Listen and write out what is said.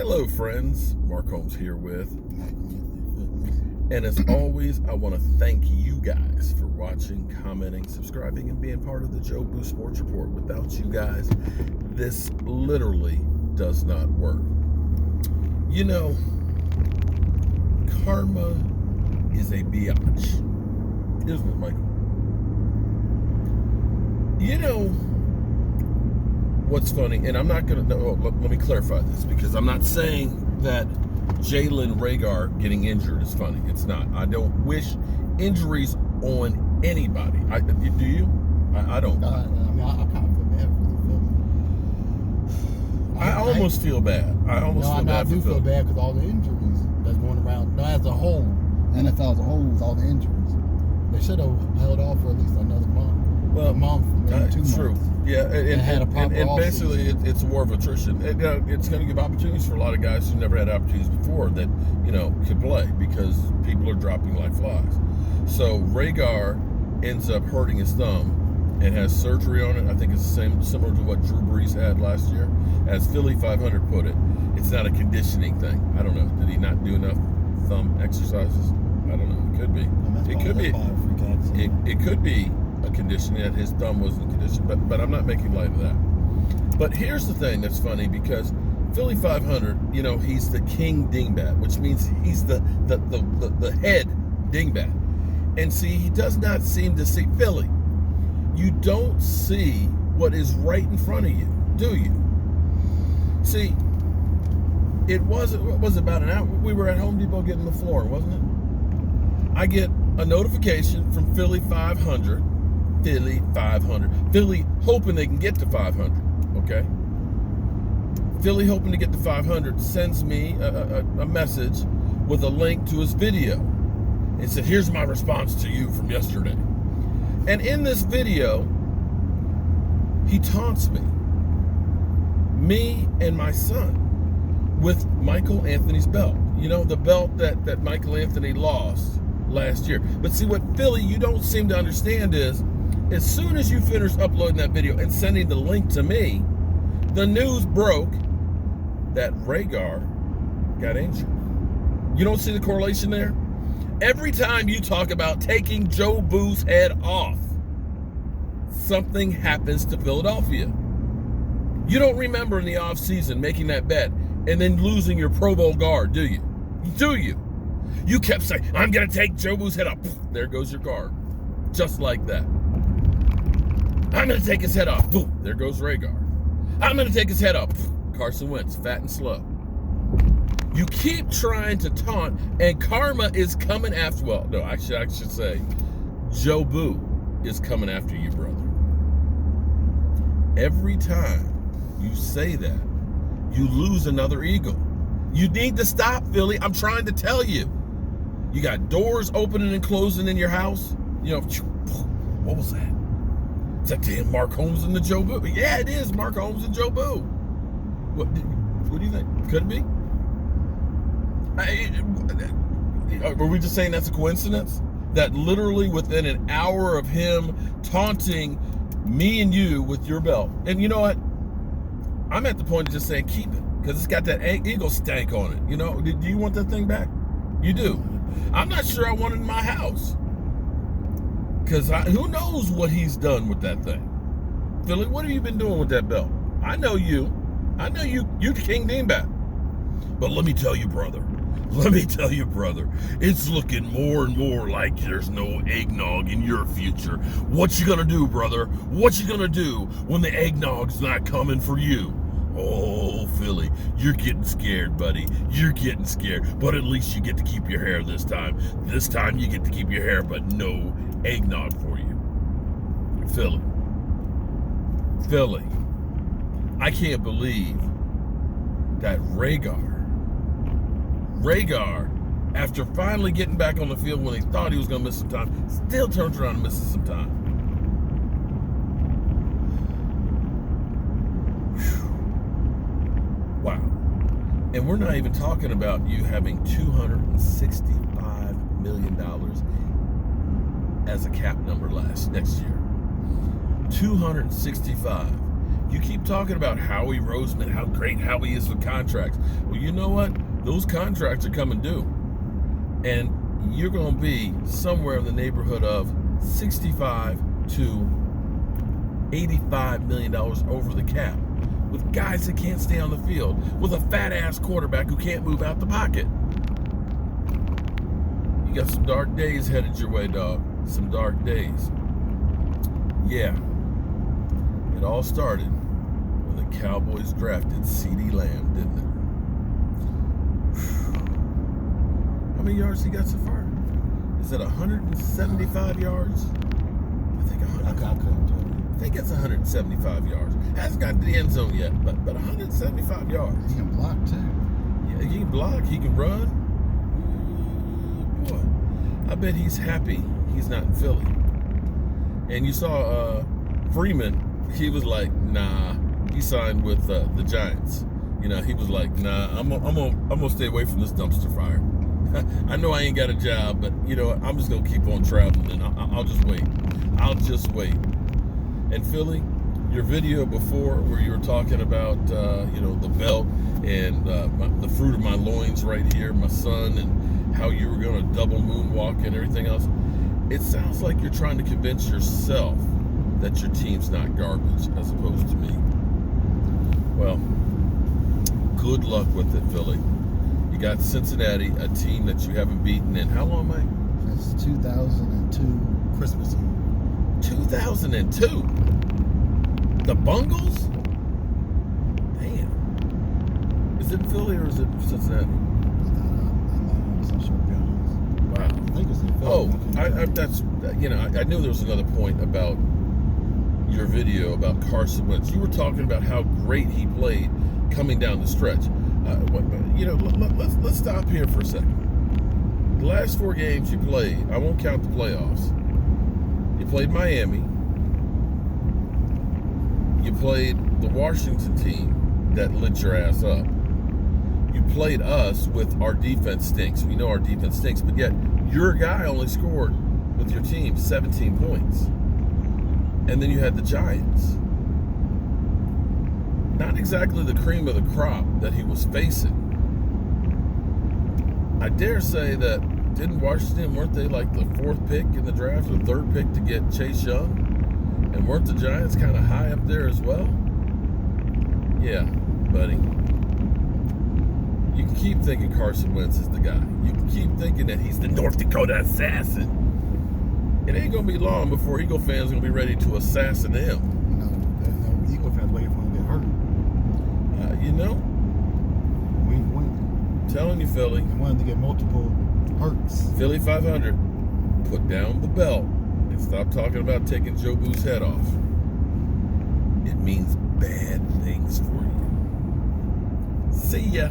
Hello, friends. Mark Holmes here with, and as always, I want to thank you guys for watching, commenting, subscribing, and being part of the Joe Boo Sports Report. Without you guys, this literally does not work. You know, karma is a biatch. Here's what, Michael. You know what's funny, and I'm not going to, let me clarify this, because I'm not saying that Jalen Reagor getting injured is funny. It's not. I don't wish injuries on anybody. Do you? I don't. I kind of feel bad for the Philly. I almost feel bad. I do feel bad because all the injuries that's going around. As a whole, NFL as a whole, with all the injuries, they should have held off for at least another month. Well, a month, maybe 2 months. True. Yeah, and basically it's a war of attrition. It's going to give opportunities for a lot of guys who never had opportunities before that could play, because people are dropping like flies. So Reagor ends up hurting his thumb and has surgery on it. I think it's similar to what Drew Brees had last year. As Philly.500 put it, it's not a conditioning thing. I don't know. Did he not do enough thumb exercises? I don't know. It could be. It could be a condition that his thumb wasn't conditioned, but I'm not making light of that. But here's the thing that's funny, because Philly.500, he's the king dingbat, which means he's the head dingbat. And see, he does not seem to see Philly. You don't see what is right in front of you, do you? See, it was about an hour. We were at Home Depot getting the floor, wasn't it? I get a notification from Philly.500. Philly hoping they can get to 500, okay? Philly hoping to get to 500 sends me a message with a link to his video. It said, here's my response to you from yesterday. And in this video, he taunts me and my son, with Michael Anthony's belt. The belt that Michael Anthony lost last year. But see, what Philly, you don't seem to understand is, as soon as you finish uploading that video and sending the link to me, the news broke that Reagor got injured. You don't see the correlation there? Every time you talk about taking Joe Boo's head off, something happens to Philadelphia. You don't remember in the offseason making that bet and then losing your Pro Bowl guard, do you? Do you? You kept saying, I'm going to take Joe Boo's head off. There goes your guard. Just like that. I'm going to take his head off. Boom, there goes Reagor. I'm going to take his head off. Carson Wentz, fat and slow. You keep trying to taunt, and karma is coming after, well, no, I should say, Joe Boo is coming after you, brother. Every time you say that, you lose another eagle. You need to stop, Philly. I'm trying to tell you. You got doors opening and closing in your house. What was that? Is that damn Mark Holmes and the Joe Boo? Yeah, it is Mark Holmes and Joe Boo. What do you think? Could it be? Were we just saying that's a coincidence? That literally within an hour of him taunting me and you with your belt. And you know what? I'm at the point of just saying keep it, because it's got that eagle stank on it. Do you want that thing back? You do. I'm not sure I want it in my house. Because who knows what he's done with that thing. Philly, what have you been doing with that belt? I know you. You're King Dingbat. But let me tell you, brother, it's looking more and more like there's no eggnog in your future. What you gonna do, brother? What you gonna do when the eggnog's not coming for you? Oh, Philly, you're getting scared, buddy. You're getting scared. But at least you get to keep your hair this time. This time you get to keep your hair, but no eggnog for you. Philly, I can't believe that Reagor, after finally getting back on the field when he thought he was going to miss some time, still turns around and misses some time. Whew. Wow. And we're not even talking about you having $265 million as a cap number next year. 265. You keep talking about Howie Roseman, how great Howie is with contracts. Well, you know what? Those contracts are coming due. And you're going to be somewhere in the neighborhood of 65 to $85 million over the cap, with guys that can't stay on the field, with a fat-ass quarterback who can't move out the pocket. You got some dark days headed your way, dog. Some dark days. Yeah. It all started when the Cowboys drafted CeeDee Lamb, didn't it? How many yards he got so far? Is it 175 yards? I think 100. I think it's 175 yards. Hasn't gotten to the end zone yet, but 175 yards. He can block too. Yeah, he can block. He can run. Ooh, boy, I bet he's happy he's not in Philly. And you saw Freeman. He was like, nah. He signed with the Giants. You know, he was like, nah. I'm gonna stay away from this dumpster fire. I know I ain't got a job, but you know, I'm just gonna keep on traveling, and I'll just wait. I'll just wait. And Philly, your video before where you were talking about you know, the belt and the fruit of my loins right here, my son, and how you were gonna double moonwalk and everything else. It sounds like you're trying to convince yourself that your team's not garbage as opposed to me. Well, good luck with it, Philly. You got Cincinnati, a team that you haven't beaten in how long, Mike? Since 2002 Christmas Eve. 2002? The Bungles? Damn. Is it Philly or is it Cincinnati? I'm not sure, to be honest. Wow. I think it's in Philly. Oh, that's, you know, I knew there was another point about your video about Carson Wentz. You were talking about how great he played coming down the stretch. You know, let's stop here for a second. The last 4 games you played, I won't count the playoffs. You played Miami. You played the Washington team that lit your ass up. You played us with our defense stinks. We know our defense stinks, but yet your guy only scored with your team 17 points. And then you had the Giants. Not exactly the cream of the crop that he was facing. I dare say that, didn't Washington, weren't they like the 4th pick in the draft, or 3rd pick to get Chase Young? And weren't the Giants kind of high up there as well? Yeah, buddy. You can keep thinking Carson Wentz is the guy. You can keep thinking that he's the North Dakota assassin. It ain't going to be long before Eagle fans are going to be ready to assassinate him. No, Eagle fans waiting for him to get hurt. You know, Wink, wink. I'm telling you, Philly. He wanted to get multiple hurts. Philly.500, put down the belt and stop talking about taking Joe Boo's head off. It means bad things for you. See ya.